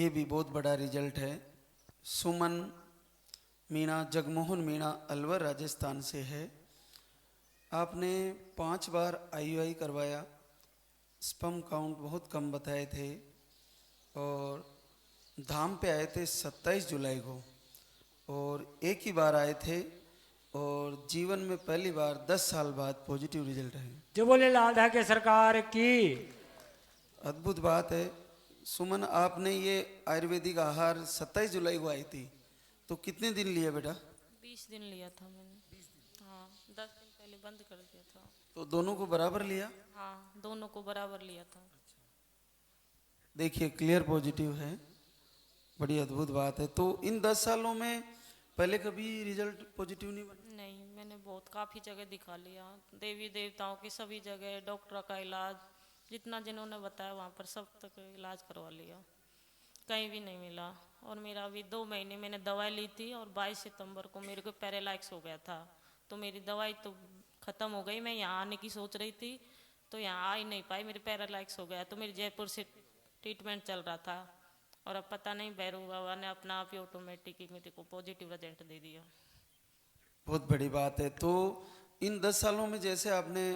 ये भी बहुत बड़ा रिजल्ट है। सुमन मीणा, जगमोहन मीणा अलवर राजस्थान से है। आपने 5 बार आईयूआई करवाया, स्पर्म काउंट बहुत कम बताए थे और धाम पे आए थे 27 जुलाई को और एक ही बार आए थे और जीवन में पहली बार 10 साल बाद पॉजिटिव रिजल्ट है। जो बोले लाल धाके सरकार की। अद्भुत बात है। सुमन, आपने ये आयुर्वेदिक आहार 27 जुलाई को आई थी, तो कितने दिन लिया बेटा? 20 दिन लिया था मैंने। हाँ, 10 दिन पहले बंद कर दिया था। तो दोनों को बराबर लिया? हाँ, दोनों को बराबर लिया था। देखिए क्लियर पॉजिटिव है, बड़ी अद्भुत बात है। तो इन 10 सालों में पहले कभी रिजल्ट पॉजिटिव नहीं बना? नहीं, मैंने बहुत काफ़ी जगह दिखा लिया, देवी देवताओं की सभी जगह, डॉक्टर का इलाज जितना जिन्होंने बताया वहाँ पर सब तक इलाज करवा लिया, कहीं भी नहीं मिला। और मेरा अभी 2 महीने मैंने दवाई ली थी और 22 सितंबर को मेरे को पैरालाइज हो गया था, तो मेरी दवाई तो ख़त्म हो गई। मैं यहाँ आने की सोच रही थी तो यहाँ आ ही नहीं पाई, मेरी पैरालाइज हो गया। तो मेरी जयपुर से ट्रीटमेंट चल रहा था और अब पता नहीं भैरव बाबा ने अपना आप ही ऑटोमेटिक मेरे को पॉजिटिव रिजल्ट दे दिया। बहुत बड़ी बात है। तो इन 10 सालों में जैसे आपने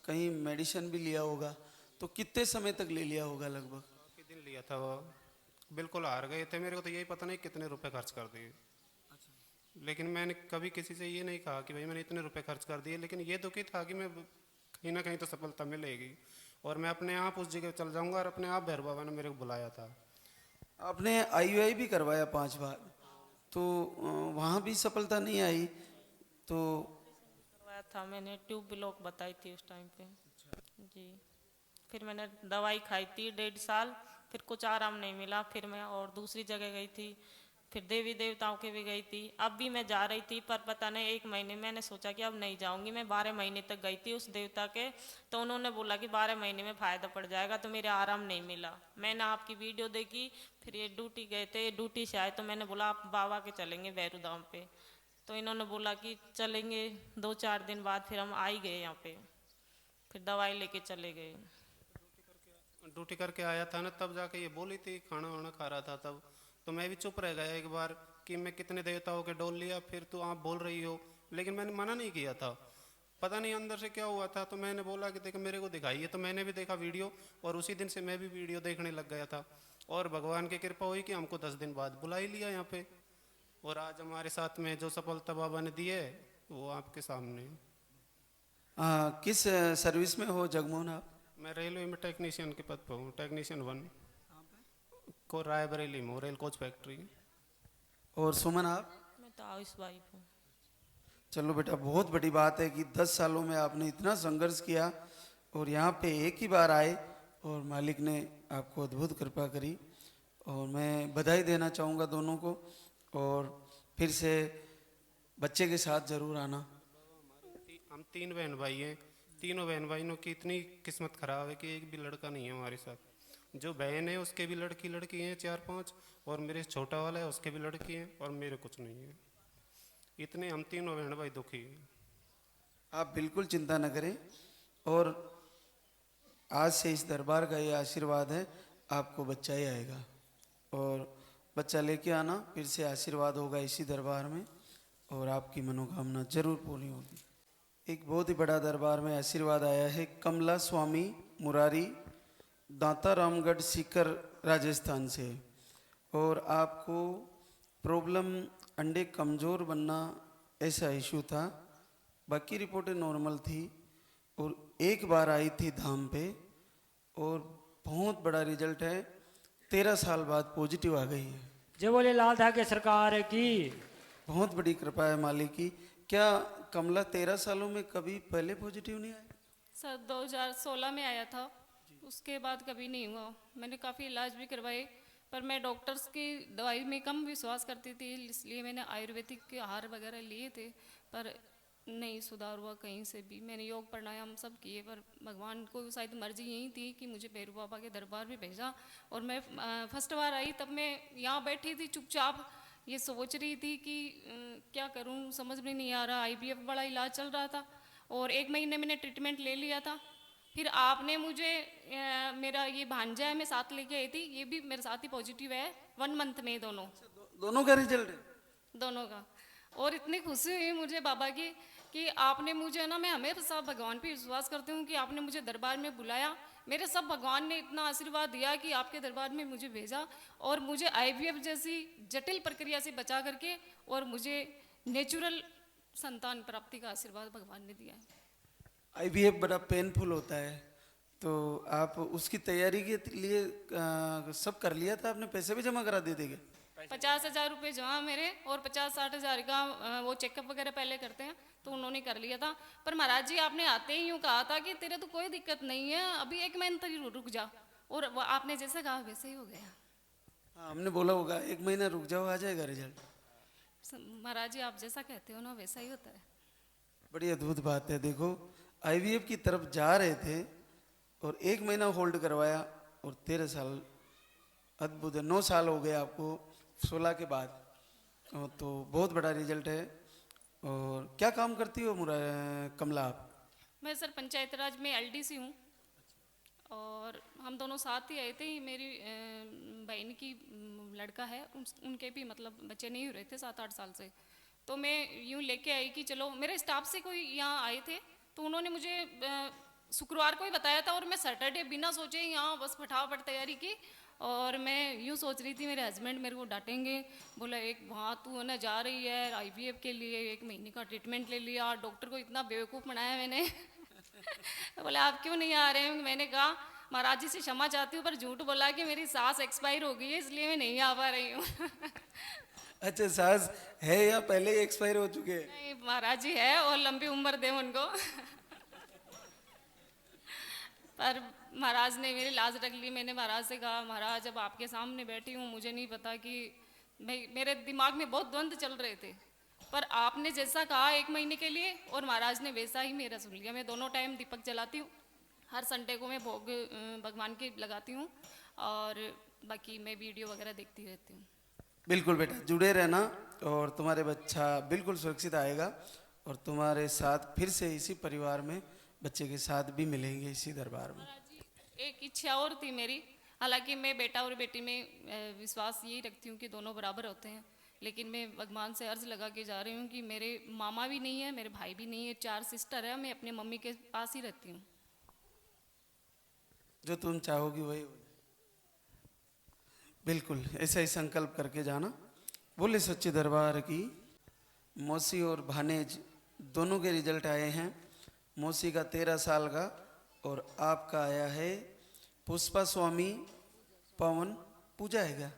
कहीं मेडिसिन भी लिया होगा, तो कितने समय तक ले लिया होगा लगभग? काफी दिन लिया था वो, बिल्कुल हार गए थे। मेरे को तो यही पता नहीं कितने रुपए खर्च कर दिए। लेकिन मैंने कभी किसी से ये नहीं कहा कि भाई मैंने इतने रुपए खर्च कर दिए, लेकिन ये दुखी था कि मैं कहीं ना कहीं तो सफलता मिलेगी और मैं अपने आप उस जगह चल जाऊंगा। और अपने आप भैरव बाबा ने मेरे को बुलाया था। आपने आईयूआई भी करवाया 5 बार, तो वहाँ भी सफलता नहीं आई, तो करवाया था मैंने, ट्यूब ब्लॉक बताई थी उस टाइम पे जी। फिर मैंने दवाई खाई थी 1.5 साल, फिर कुछ आराम नहीं मिला। फिर मैं और दूसरी जगह गई थी, फिर देवी देवताओं के भी गई थी। अब भी मैं जा रही थी पर पता नहीं 1 महीने मैंने सोचा कि अब नहीं जाऊंगी। मैं 12 महीने तक गई थी उस देवता के, तो उन्होंने बोला कि 12 महीने में फ़ायदा पड़ जाएगा, तो मेरे आराम नहीं मिला। मैंने आपकी वीडियो देखी, फिर ये ड्यूटी गए थे, ड्यूटी से आए तो मैंने बोला आप बाबा के चलेंगे भैरू धाम पे, तो इन्होंने बोला कि चलेंगे। 2-4 दिन बाद फिर हम आ ही गए यहाँ पे, फिर दवाई लेके चले गए। ड्यूटी करके आया था ना, तब जाके ये बोली थी, खाना वाना खा रहा था तब, तो मैं भी चुप रह गया एक बार कि मैं कितने देवताओं के डोल लिया। फिर तो आप बोल रही हो, लेकिन मैंने मना नहीं किया था। पता नहीं अंदर से क्या हुआ था, तो मैंने बोला कि देखो मेरे को दिखाइए। तो मैंने भी देखा वीडियो और उसी दिन से मैं भी वीडियो देखने लग गया था। और भगवान की कृपा हुई कि हमको 10 दिन बाद बुला ही लिया यहाँ पे। और आज हमारे साथ में जो सफलता बाबा ने दी है वो आपके सामने है। किस सर्विस में हो जगमोहन आप? मैं रेलवे में टेक्नीशियन के पद पर हूँ, टेक्नीशियन 1 को रायबरेली में, रेल कोच फैक्ट्री। और सुमन आप? मैं तो हाउस वाइफ हूँ। चलो बेटा, बहुत बड़ी बात है कि 10 सालों में आपने इतना संघर्ष किया और यहाँ पे एक ही बार आए और मालिक ने आपको अद्भुत कृपा करी। और मैं बधाई देना चाहूँगा दोनों को, और फिर से बच्चे के साथ ज़रूर आना। हम 3 बहन भाई हैं, तीनों बहन भाइयों की इतनी किस्मत खराब है कि एक भी लड़का नहीं है हमारे साथ। जो बहन है उसके भी लड़की हैं 4-5, और मेरे छोटा वाला है उसके भी लड़की हैं, और मेरे कुछ नहीं है। इतने हम तीनों बहन भाई दुखी हैं। आप बिल्कुल चिंता न करें, और आज से इस दरबार का ये आशीर्वाद है, आपको बच्चा ही आएगा और बच्चा लेके आना, फिर से आशीर्वाद होगा इसी दरबार में और आपकी मनोकामना जरूर पूरी होगी। एक बहुत ही बड़ा दरबार में आशीर्वाद आया है कमला स्वामी मुरारी, दाता रामगढ़ सीकर राजस्थान से। और आपको प्रॉब्लम अंडे कमज़ोर बनना ऐसा इशू था, बाकी रिपोर्टें नॉर्मल थी, और एक बार आई थी धाम पे और बहुत बड़ा रिजल्ट है, 13 साल बाद पॉजिटिव आ गई है। जो बोले लाल धाके सरकार की। बहुत बड़ी कृपा है मालिक की। क्या कमला 13 सालों में कभी पहले पॉजिटिव नहीं आया? सर 2016 में आया था, उसके बाद कभी नहीं हुआ। मैंने काफ़ी इलाज भी करवाए, पर मैं डॉक्टर्स की दवाई में कम विश्वास करती थी, इसलिए मैंने आयुर्वेदिक के आहार वगैरह लिए थे, पर नहीं सुधार हुआ कहीं से भी। मैंने योग प्राणायाम सब किए, पर भगवान को शायद मर्जी यही थी कि मुझे भैरव बाबा के दरबार में भेजा। और मैं फर्स्ट बार आई तब मैं यहाँ बैठी थी चुपचाप, ये सोच रही थी कि क्या करूं, समझ में नहीं आ रहा। आईवीएफ बड़ा इलाज चल रहा था और 1 महीने मैंने ट्रीटमेंट ले लिया था। फिर आपने मुझे मेरा ये भांजा है, मैं साथ लेके आई थी, ये भी मेरे साथ ही पॉजिटिव है 1 मंथ में दोनों दोनों का रिजल्ट है। दोनों का। और इतनी खुशी हुई मुझे बाबा की कि आपने मुझे ना, मैं हमेशा भगवान पे विश्वास करती हूँ कि आपने मुझे दरबार में बुलाया, मेरे सब भगवान ने इतना आशीर्वाद दिया कि आपके दरबार में मुझे भेजा और मुझे आईवीएफ जैसी जटिल प्रक्रिया से बचा करके और मुझे नेचुरल संतान प्राप्ति का आशीर्वाद भगवान ने दिया है। आईवीएफ बड़ा पेनफुल होता है, तो आप उसकी तैयारी के लिए सब कर लिया था आपने? पैसे भी जमा करा दिए थे क्या? 50,000 रुपये जमा मेरे, और 50-60 हज़ार का वो चेकअप वगैरह पहले करते हैं तो उन्होंने कर लिया था। पर महाराज जी आपने आते ही यूँ कहा था कि तेरे तो कोई दिक्कत नहीं है, अभी 1 महीने तक रुक जा, और आपने जैसा कहा वैसे ही हो गया। हाँ, हमने बोला होगा 1 महीना रुक जाओ, आ जाएगा रिजल्ट। महाराज जी आप जैसा कहते हो ना वैसा ही होता है। बड़ी अद्भुत बात है। देखो, आईवीएफ की तरफ जा रहे थे और 1 महीना होल्ड करवाया और 13 साल, अद्भुत है। 9 साल हो गए आपको 16 के बाद, तो बहुत बड़ा रिजल्ट है। और क्या काम करती हो कमला आप? मैं सर पंचायत राज में एलडीसी हूँ, और हम दोनों साथ ही आए थे। मेरी बहन की लड़का है, उनके भी मतलब बच्चे नहीं हो रहे थे 7-8 साल से, तो मैं यूँ लेके आई कि चलो, मेरे स्टाफ से कोई यहाँ आए थे तो उन्होंने मुझे शुक्रवार को ही बताया था, और मैं सैटरडे बिना सोचे यहाँ बस फटाफट तैयारी की। और मैं यूँ सोच रही थी मेरे हस्बैंड मेरे को डांटेंगे, बोला एक वहाँ तू है ना जा रही है आईवीएफ के लिए, 1 महीने का ट्रीटमेंट ले लिया, डॉक्टर को इतना बेवकूफ़ बनाया मैंने। तो बोला आप क्यों नहीं आ रहे हैं? मैंने कहा महाराज जी से क्षमा चाहती हूँ, पर झूठ बोला कि मेरी सांस एक्सपायर हो गई है इसलिए मैं नहीं आ पा रही हूँ। अच्छा, सास है या पहले ही एक्सपायर हो चुके हैं? नहीं महाराज जी है, और लंबी उम्र दे उनको। पर महाराज ने मेरी लाज रख ली। मैंने महाराज से कहा महाराज अब आपके सामने बैठी हूँ, मुझे नहीं पता कि मेरे दिमाग में बहुत द्वंद्व चल रहे थे, पर आपने जैसा कहा 1 महीने के लिए, और महाराज ने वैसा ही मेरा सुन लिया। मैं दोनों टाइम दीपक जलाती हूँ, हर संडे को मैं भोग भगवान के लगाती हूँ, और बाकी मैं वीडियो वगैरह देखती रहती हूँ। बिल्कुल बेटा, जुड़े रहना और तुम्हारे बच्चा बिल्कुल सुरक्षित आएगा, और तुम्हारे साथ फिर से इसी परिवार में बच्चे के साथ भी मिलेंगे इसी दरबार में। एक इच्छा और थी मेरी, हालांकि मैं बेटा और बेटी में विश्वास यही रखती हूँ कि दोनों बराबर होते हैं, लेकिन मैं भगवान से अर्ज लगा के जा रही हूँ कि मेरे मामा भी नहीं है, मेरे भाई भी नहीं है, 4 सिस्टर है, मैं अपने मम्मी के पास ही रहती हूँ। जो तुम चाहोगी वही हो। बिल्कुल ऐसा ही संकल्प करके जाना। बोले सच्चे दरबार की। मौसी और भानेज दोनों के रिजल्ट आए हैं। मौसी का 13 साल का और आपका आया है पुष्पा स्वामी पवन, पूजा है क्या?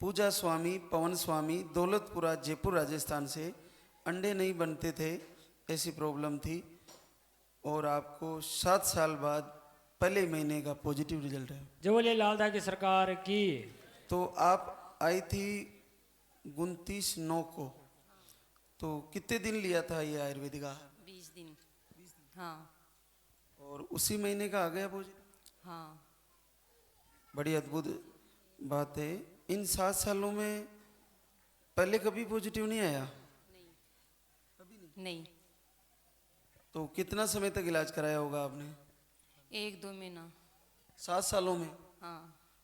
पूजा स्वामी पवन स्वामी, दौलतपुरा जयपुर राजस्थान से। अंडे नहीं बनते थे, ऐसी प्रॉब्लम थी, और आपको 7 साल बाद पहले महीने का पॉजिटिव रिजल्ट है। जो बोले लालदा की सरकार की। तो आप आई थी 29/9 को, तो कितने दिन लिया था ये आयुर्वेदिक आहार? 20 दिन। हाँ और उसी महीने का आ गया पॉजिटिव? हाँ। बड़ी अद्भुत बात है। इन 7 सालों में पहले कभी पॉजिटिव नहीं आया? नहीं। तो कितना समय तक इलाज कराया होगा आपने? 1-2 महीना। 7 सालों में? हाँ।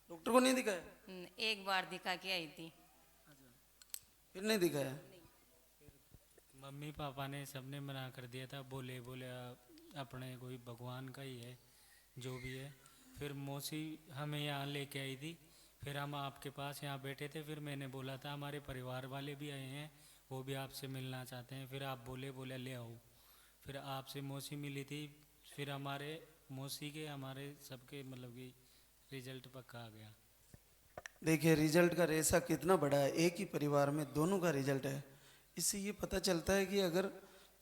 डॉक्टर को नहीं दिखाया? एक बार दिखा के आई थी। फिर नहीं दिखाया? मम्मी पापा ने सबने मना कर दिया था, बोले अपने कोई भगवान का ही है जो भी है। फिर मौसी हमें यहाँ लेके आई थी, फिर हम आपके पास यहाँ बैठे थे, फिर मैंने बोला था हमारे परिवार वाले भी आए हैं, वो भी आपसे मिलना चाहते हैं। फिर आप बोले ले आओ। फिर आपसे मौसी मिली थी, फिर हमारे मौसी के हमारे सबके मतलब कि रिजल्ट पक्का आ गया। देखिए रिजल्ट का रेशा कितना बड़ा है, एक ही परिवार में दोनों का रिजल्ट है। इससे ये पता चलता है कि अगर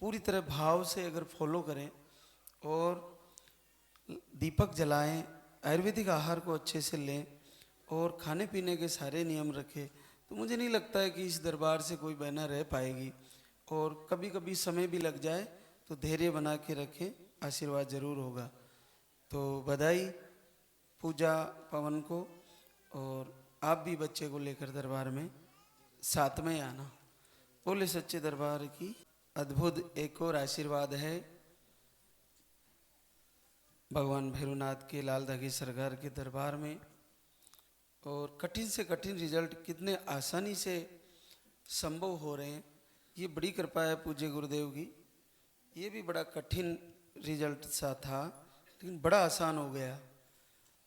पूरी तरह भाव से अगर फॉलो करें और दीपक जलाएं, आयुर्वेदिक आहार को अच्छे से लें और खाने पीने के सारे नियम रखें, तो मुझे नहीं लगता है कि इस दरबार से कोई बहना रह पाएगी। और कभी कभी समय भी लग जाए तो धैर्य बना के रखें, आशीर्वाद जरूर होगा। तो बधाई पूजा पवन को, और आप भी बच्चे को लेकर दरबार में साथ में आना। बोले सच्चे दरबार की। अद्भुत एक और आशीर्वाद है। भगवान भैरवनाथ के लाल धागे सरकार के दरबार में। और कठिन से कठिन रिजल्ट कितने आसानी से संभव हो रहे हैं, ये बड़ी कृपा है पूज्य गुरुदेव की। ये भी बड़ा कठिन रिजल्ट सा था लेकिन बड़ा आसान हो गया।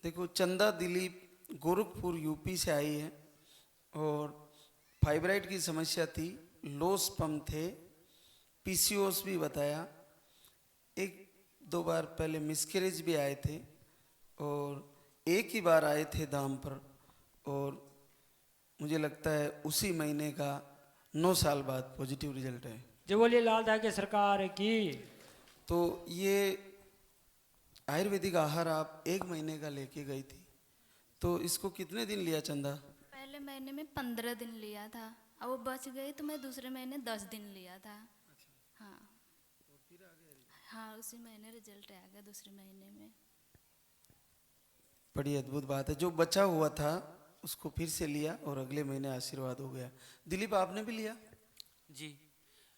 देखो चंदा दिलीप गोरखपुर यूपी से आई है और फाइब्राइड की समस्या थी, लो स्पर्म थे, पीसीओएस भी बताया, एक दो बार पहले मिसकैरेज भी आए थे और एक ही बार आए थे दाम पर, और मुझे लगता है उसी महीने का 9 साल बाद पॉजिटिव रिजल्ट है। जय बोलिए लाल धागे सरकार की। तो ये आयुर्वेदिक आहार आप 1 महीने का लेके गई थी, तो इसको कितने दिन लिया चंदा? पहले महीने में 15 दिन लिया था, अब वो बच गई तो मैं दूसरे महीने 10 दिन लिया था। हाँ हाँ, उसी महीने रिजल्ट आ गया दूसरे महीने में। बड़ी अद्भुत बात है, जो बचा हुआ था उसको फिर से लिया और अगले महीने आशीर्वाद हो गया। दिलीप आपने भी लिया? जी,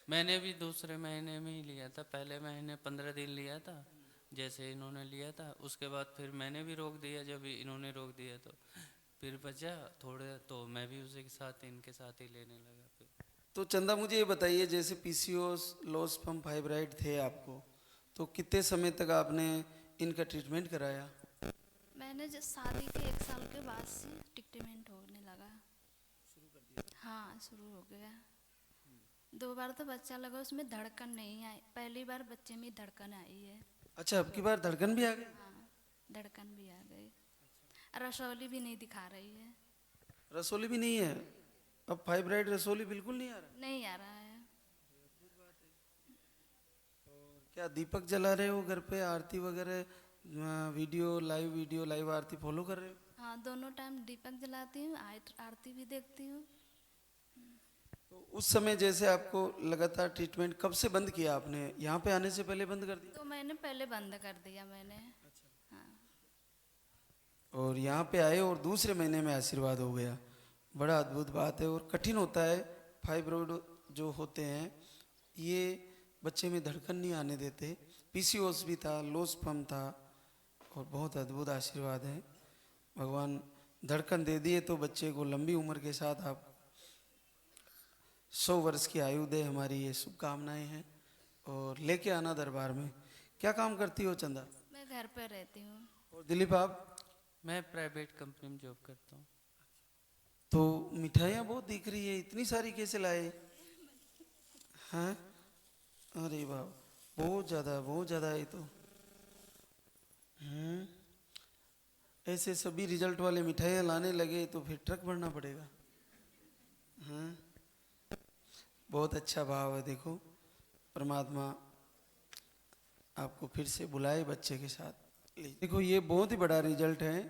मैंने भी दूसरे महीने में ही लिया था। पहले महीने 15 दिन लिया था जैसे इन्होंने लिया था, उसके बाद फिर मैंने भी रोक दिया। जब इन्होंने रोक दिया तो फिर बचा थोड़े, तो मैं भी उसी के साथ इनके साथ ही लेने लगा फिर। तो चंदा मुझे ये बताइए, जैसे पीसीओएस लो स्पर्म फाइब्राइड थे आपको, तो कितने समय तक आपने इनका ट्रीटमेंट कराया? मैंने जब शादी के 1 साल के बाद से ट्रीटमेंट होने लगा। हाँ शुरू हो गया। 2 बार तो बच्चा लगा, उसमें धड़कन नहीं आई, पहली बार बच्चे में धड़कन आई है। अच्छा, अब की बार धड़कन भी आ गई? हाँ धड़कन भी आ गई, रसौली भी नहीं दिखा रही है। रसोली भी नहीं है अब? फाइब्राइड रसोली बिल्कुल नहीं आ रहा? नहीं आ रहा है। क्या दीपक जला रहे हो घर पे? आरती वगैरह वीडियो लाइव आरती फॉलो कर रहे हो? हाँ दोनों टाइम दीपक जलाती हूँ, आरती भी देखती हूँ। तो उस समय जैसे आपको लगातार ट्रीटमेंट कब से बंद किया आपने? यहाँ पे आने से पहले बंद कर दिया? 2 महीने पहले बंद कर दिया मैंने। हाँ और यहाँ पे आए और दूसरे महीने में आशीर्वाद हो गया। बड़ा अद्भुत बात है। और कठिन होता है, फाइब्रोइड जो होते हैं ये बच्चे में धड़कन नहीं आने देते। पीसीओएस भी था, लो स्पर्म था, और बहुत अद्भुत आशीर्वाद है। भगवान धड़कन दे दिए तो बच्चे को लंबी उम्र के साथ आप 100 वर्ष की आयु दे, हमारी ये शुभकामनाएं हैं। और लेके आना दरबार में। क्या काम करती हो चंदा? मैं घर पे रहती हूँ। और दिलीप आप? मैं प्राइवेट कंपनी में जॉब करता हूँ। तो मिठाइयाँ बहुत दिख रही है, इतनी सारी कैसे लाए हैं? अरे बाप, बहुत ज़्यादा है तो। ऐसे सभी रिजल्ट वाले मिठाइयाँ लाने लगे तो फिर ट्रक भरना पड़ेगा। हाँ, बहुत अच्छा भाव है। देखो परमात्मा आपको फिर से बुलाए बच्चे के साथ। देखो ये बहुत ही बड़ा रिजल्ट है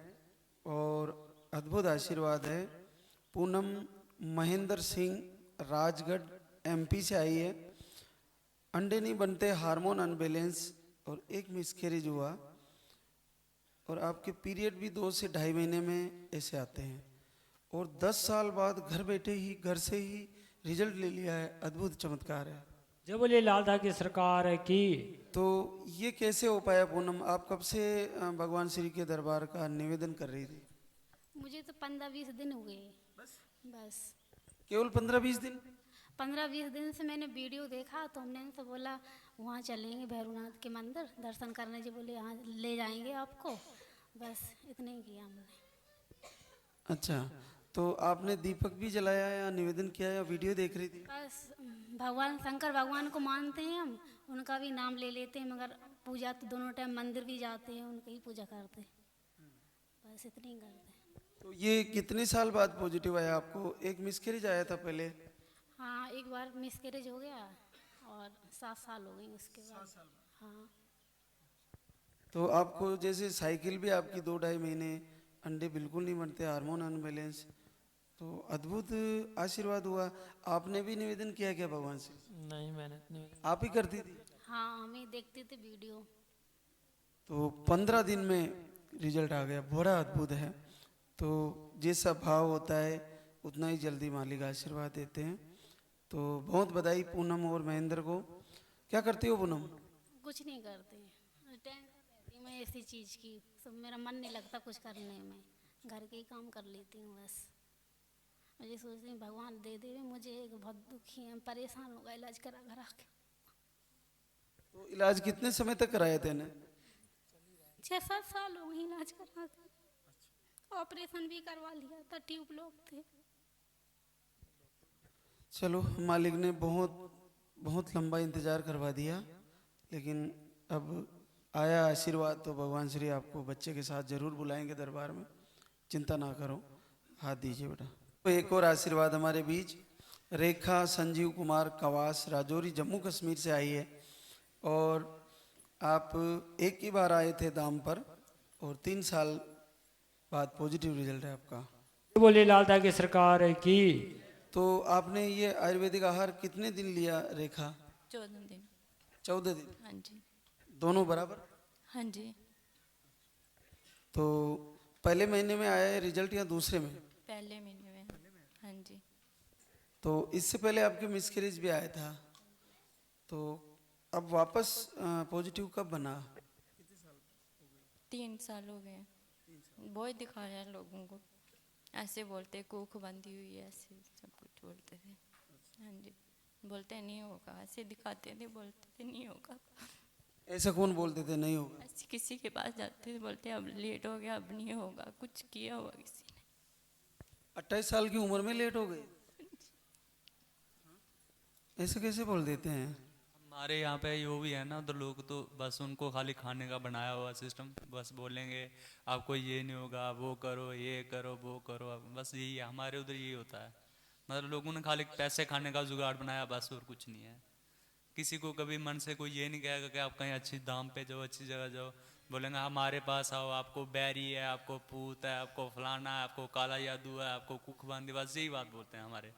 और अद्भुत आशीर्वाद है। पूनम महेंद्र सिंह राजगढ़ एमपी से आई है। अंडे नहीं बनते, हार्मोन अनबैलेंस और एक मिसकैरेज हुआ, और आपके पीरियड भी 2 से ढाई महीने में ऐसे आते हैं, और 10 साल बाद घर बैठे ही घर से ही रिजल्ट ले लिया है। अद्भुत चमत्कार है। जय बोलिए लाल धागे सरकार की। तो ये कैसे हो पाया पूनम? आप कब से भगवान श्री के दरबार का निवेदन कर रही थी? मुझे तो 15-20 दिन हुए बस। केवल 15-20 दिन? 15-20 दिन से मैंने वीडियो देखा तो हमने तो बोला वहाँ चलेंगे भैरवनाथ के मंदिर दर्शन करने, जी बोले यहाँ ले जाएंगे आपको, बस इतने ही किया हमने। अच्छा, तो आपने दीपक भी जलाया या निवेदन किया या वीडियो देख रही थी? बस भगवान शंकर भगवान को मानते हैं हम, उनका भी नाम ले लेते हैं, मगर पूजा तो दोनों टाइम मंदिर भी जाते हैं, उनकी ही पूजा करते हैं, बस इतनी ही करते हैं। तो ये कितने साल बाद पॉजिटिव आया आपको? एक मिसकैरेज आया था पहले? हाँ एक बार मिसकैरेज हो गया और 7 साल हो गई उसके बाद। हाँ तो आपको जैसे साइकिल भी आपकी 2-ढाई महीने, अंडे बिल्कुल नहीं बनते, हार्मोन अनबैलेंस, तो अद्भुत आशीर्वाद हुआ। आपने भी निवेदन किया क्या भगवान से? नहीं मैंने नहीं। आप ही करती थी? हाँ हमें देखते थे वीडियो। तो 15 दिन में रिजल्ट आ गया, बड़ा अद्भुत है। तो जैसा भाव होता है उतना ही जल्दी मालिक आशीर्वाद देते हैं। तो बहुत बधाई पूनम और महेंद्र को। क्या करती हो पूनम? कुछ नहीं करते, टेंशन रहती, मैं हैं ऐसी चीज़ की, सब मेरा मन नहीं लगता कुछ करने में, घर के ही काम कर लेती हूँ बस। मुझे सोचती हूँ भगवान दे दे, मुझे एक बहुत दुखी है, परेशान हो गया इलाज करा करा के। तो इलाज कितने समय तक कराए थे ने? 6-7 साल हो गए इलाज करा के, ऑपरेशन भी करवा लिया था, ट्यूब लोग थे। चलो, मालिक ने बहुत लंबा इंतजार करवा दिया, लेकिन अब आया आशीर्वाद, तो भगवान श्री आपको बच्चे के साथ जरूर बुलाएंगे दरबार में, चिंता ना करो। हाथ दीजिए बेटा। तो एक और आशीर्वाद हमारे बीच, रेखा संजीव कुमार कवास राजौरी जम्मू कश्मीर से आई है, और आप एक ही बार आए थे दाम पर, और 3 साल बाद पॉजिटिव रिजल्ट है आपका। बोले लालदा की सरकार की। तो आपने ये आयुर्वेदिक आहार कितने दिन लिया रेखा? 14 दिन। 14 दिन? हाँ जी। दोनों बराबर? हाँ जी। तो पहले महीने में आया है रिजल्ट या दूसरे में? पहले महीने में। हाँ जी। तो इससे पहले आपके मिसकैरेज भी आया था, तो अब वापस पॉजिटिव कब बना? 3 साल हो गए। बहुत दिखाया है लोगों को, ऐसे बोलते कोख बंधी हुई है, ऐसे सब कुछ बोलते थे। हाँ जी। बोलते नहीं होगा, ऐसे दिखाते थे, बोलते थे नहीं होगा। ऐसा कौन बोलते थे नहीं होगा? ऐसे किसी के पास जाते थे, बोलते अब लेट हो गया, अब नहीं होगा, कुछ किया होगा किसी ने। 28 साल की उम्र में लेट हो गए? ऐसे कैसे बोल देते हैं? हमारे यहाँ पे यो भी है ना, उधर लोग तो बस उनको खाली खाने का बनाया हुआ सिस्टम, बस बोलेंगे आपको ये नहीं होगा, वो करो, ये करो, वो करो, बस यही है। हमारे उधर यही होता है, मतलब लोगों ने खाली पैसे खाने का जुगाड़ बनाया बस, और कुछ नहीं है। किसी को कभी मन से कोई ये नहीं कहेगा कि आप कहीं अच्छी दाम पे जाओ, अच्छी जगह जाओ। बोलेंगे हमारे पास आओ, आपको बैरी है, आपको पूत है, आपको फलाना है, आपको काला जादू है, आपको कुख बांधी, बस यही बात बोलते हैं हमारे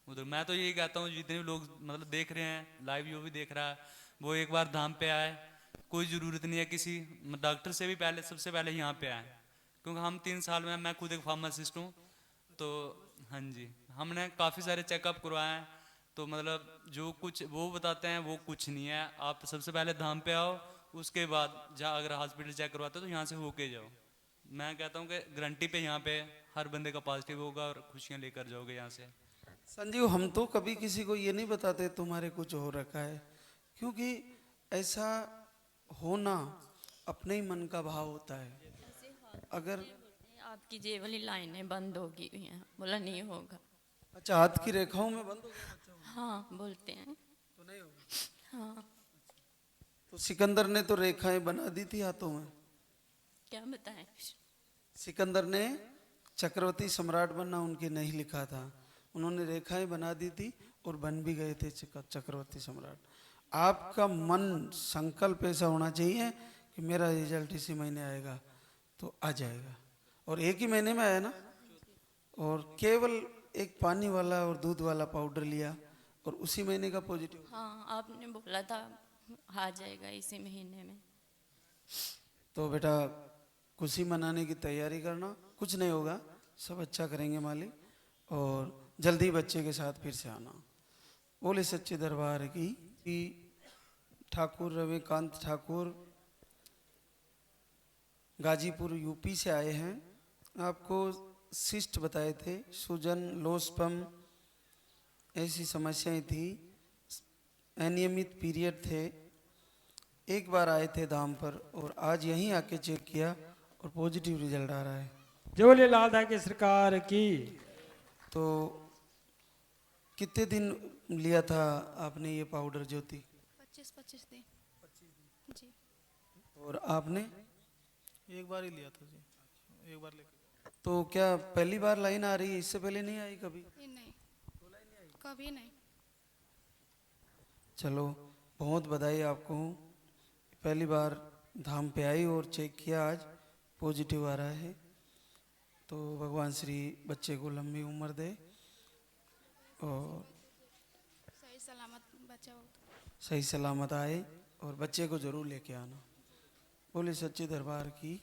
उधर। मैं तो यही कहता हूँ जितने भी लोग मतलब देख रहे हैं लाइव, जो भी देख रहा है वो एक बार धाम पे आए। कोई ज़रूरत नहीं है किसी डॉक्टर से भी पहले, सबसे पहले यहाँ पे आए, क्योंकि हम 3 साल में, मैं खुद एक फार्मासिस्ट हूँ, तो हाँ जी, हमने काफ़ी सारे चेकअप करवाए हैं। तो मतलब जो कुछ वो बताते हैं वो कुछ नहीं है। आप सबसे पहले धाम पे आओ, उसके बाद जहाँ अगर हॉस्पिटल चेक करवाते हो तो यहाँ से होके जाओ। मैं कहता हूँ कि गारंटी पे यहाँ पे हर बंदे का पॉजिटिव होगा और खुशियाँ लेकर जाओगे यहाँ से। संजीव, हम तो कभी किसी को ये नहीं बताते तुम्हारे कुछ हो रखा है, क्योंकि ऐसा होना अपने ही मन का भाव होता है। अगर आपकी ये वाली लाइनें बंद होगी हुई हैं, बोला नहीं होगा। अच्छा, हाथ की रेखाओं में बंद हो गया? हाँ बोलते हैं। तो नहीं होगा? हाँ। तो सिकंदर ने तो रेखाएं बना दी थी हाथों में। क्या बताएं? सिकंदर ने चक्रवर्ती सम्राट बनना उनके नहीं लिखा था, उन्होंने रेखाएं बना दी थी और बन भी गए थे चक्रवर्ती सम्राट। आपका मन संकल्प ऐसा होना चाहिए कि मेरा रिजल्ट इसी महीने आएगा, तो आ जाएगा। और एक ही महीने में आया ना, और केवल एक पानी वाला और दूध वाला पाउडर लिया और उसी महीने का पॉजिटिव। हाँ, आपने बोला था आ जाएगा इसी महीने में। तो बेटा खुशी मनाने की तैयारी करना, कुछ नहीं होगा, सब अच्छा करेंगे मालिक, और जल्दी बच्चे के साथ फिर से आना। बोले सच्चे दरबार की। ठाकुर रविकांत ठाकुर गाजीपुर यूपी से आए हैं, आपको सिस्ट बताए थे, सूजन, लोस्पम ऐसी समस्याएं थी, अनियमित पीरियड थे। एक बार आए थे धाम पर और आज यहीं आके चेक किया और पॉजिटिव रिजल्ट आ रहा है। जो ले लालदा की सरकार की। तो कितने दिन लिया था आपने ये पाउडर ज्योति? 25 दिन जी। और आपने? एक बार ही लिया था जी, एक बार लेके। तो क्या पहली बार लाइन आ रही है, इससे पहले नहीं आई कभी? नहीं, कभी नहीं। चलो, बहुत बधाई आपको, पहली बार धाम पे आई और चेक किया, आज पॉजिटिव आ रहा है। तो भगवान श्री बच्चे को लंबी उम्र दे और सही सलामत बच्चा हो, सही सलामत आए, और बच्चे को जरूर लेके आना। बोले सच्चे दरबार की।